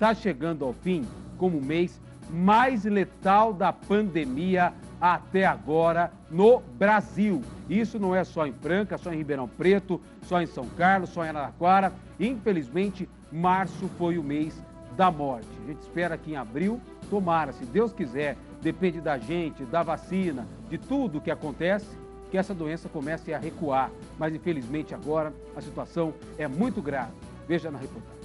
está chegando ao fim como o mês mais letal da pandemia até agora no Brasil. Isso não é só em Franca, só em Ribeirão Preto, só em São Carlos, só em Araraquara. Infelizmente, março foi o mês da morte. A gente espera que em abril, tomara, se Deus quiser, depende da gente, da vacina, de tudo o que acontece, que essa doença comece a recuar. Mas infelizmente agora a situação é muito grave. Veja na reportagem.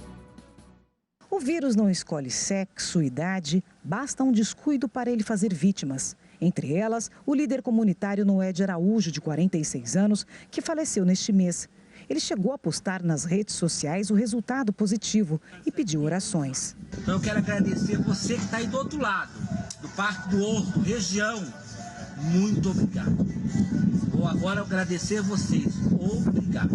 O vírus não escolhe sexo, idade, basta um descuido para ele fazer vítimas. Entre elas, o líder comunitário Noed Araújo, de 46 anos, que faleceu neste mês. Ele chegou a postar nas redes sociais o resultado positivo e pediu orações. Então eu quero agradecer você que está aí do outro lado, do Parque do Horto, região. Muito obrigado. Vou agora agradecer vocês. Obrigado.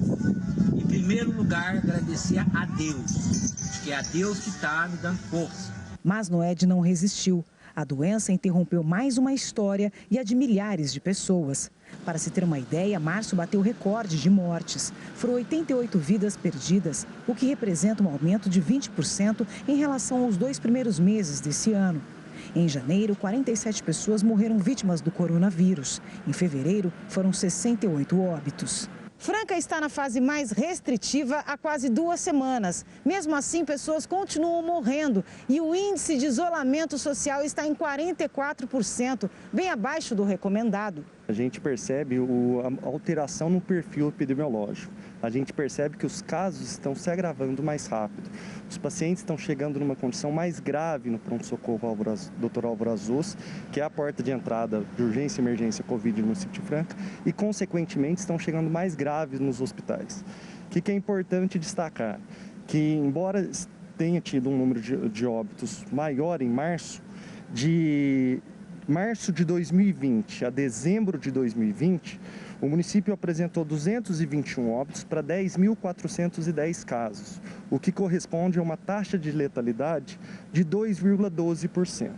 Em primeiro lugar, agradecer a Deus, que é a Deus que está me dando força. Mas Noed não resistiu. A doença interrompeu mais uma história e a de milhares de pessoas. Para se ter uma ideia, março bateu recorde de mortes. Foram 88 vidas perdidas, o que representa um aumento de 20% em relação aos 2 primeiros meses desse ano. Em janeiro, 47 pessoas morreram vítimas do coronavírus. Em fevereiro, foram 68 óbitos. Franca está na fase mais restritiva há quase 2 semanas. Mesmo assim, pessoas continuam morrendo e o índice de isolamento social está em 44%, bem abaixo do recomendado. A gente percebe a alteração no perfil epidemiológico. A gente percebe que os casos estão se agravando mais rápido. Os pacientes estão chegando numa condição mais grave no pronto-socorro Dr. Álvaro Azzuz, que é a porta de entrada de urgência e emergência Covid no município de Franca, e, consequentemente, estão chegando mais graves nos hospitais. O que é importante destacar? Que, embora tenha tido um número de óbitos maior em março, de março de 2020 a dezembro de 2020, o município apresentou 221 óbitos para 10.410 casos, o que corresponde a uma taxa de letalidade de 2,12%.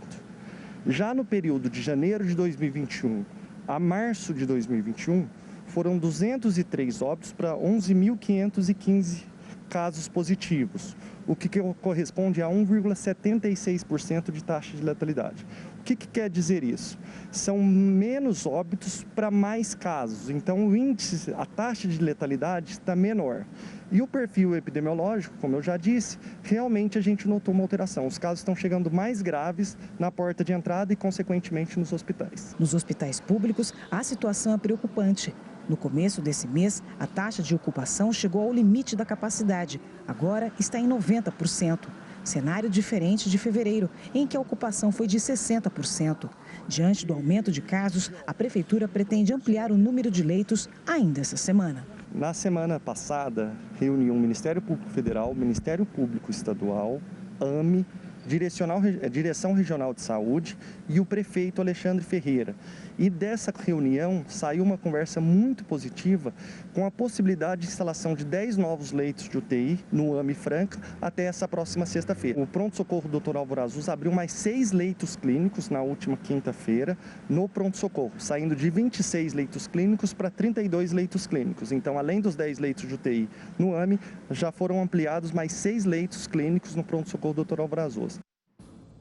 Já no período de janeiro de 2021 a março de 2021, foram 203 óbitos para 11.515 casos positivos, o que corresponde a 1,76% de taxa de letalidade. O que quer dizer isso? São menos óbitos para mais casos, então o índice, a taxa de letalidade está menor. E o perfil epidemiológico, como eu já disse, realmente a gente notou uma alteração. Os casos estão chegando mais graves na porta de entrada e, consequentemente, nos hospitais. Nos hospitais públicos, a situação é preocupante. No começo desse mês, a taxa de ocupação chegou ao limite da capacidade. Agora está em 90%. Cenário diferente de fevereiro, em que a ocupação foi de 60%. Diante do aumento de casos, a Prefeitura pretende ampliar o número de leitos ainda essa semana. Na semana passada, reuniu o Ministério Público Federal, o Ministério Público Estadual, AME, Direção Regional de Saúde e o prefeito Alexandre Ferreira. E dessa reunião saiu uma conversa muito positiva com a possibilidade de instalação de 10 novos leitos de UTI no AME Franca até essa próxima sexta-feira. O pronto-socorro Dr. Álvaro Azzuz abriu mais 6 leitos clínicos na última quinta-feira no pronto-socorro, saindo de 26 leitos clínicos para 32 leitos clínicos. Então, além dos 10 leitos de UTI no AME, já foram ampliados mais 6 leitos clínicos no pronto-socorro Dr. Álvaro Azzuz.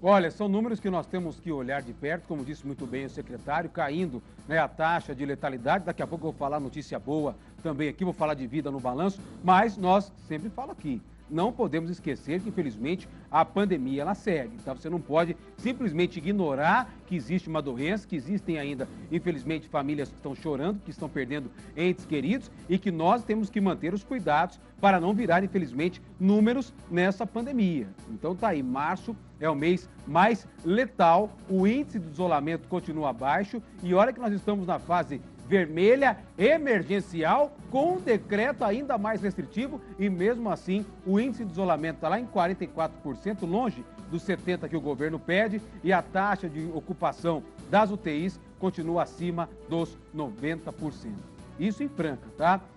Olha, são números que nós temos que olhar de perto, como disse muito bem o secretário, caindo, né, a taxa de letalidade. Daqui a pouco eu vou falar notícia boa também aqui, vou falar de vida no balanço, mas nós sempre falamos aqui, não podemos esquecer que, infelizmente, a pandemia ela segue. Então, você não pode simplesmente ignorar que existe uma doença, que existem ainda, infelizmente, famílias que estão chorando, que estão perdendo entes queridos e que nós temos que manter os cuidados para não virar, infelizmente, números nessa pandemia. Então, tá aí, março é o mês mais letal, o índice de isolamento continua baixo e olha que nós estamos na fase vermelha emergencial com um decreto ainda mais restritivo e mesmo assim o índice de isolamento está lá em 44%, longe dos 70% que o governo pede e a taxa de ocupação das UTIs continua acima dos 90%. Isso em Franca, tá?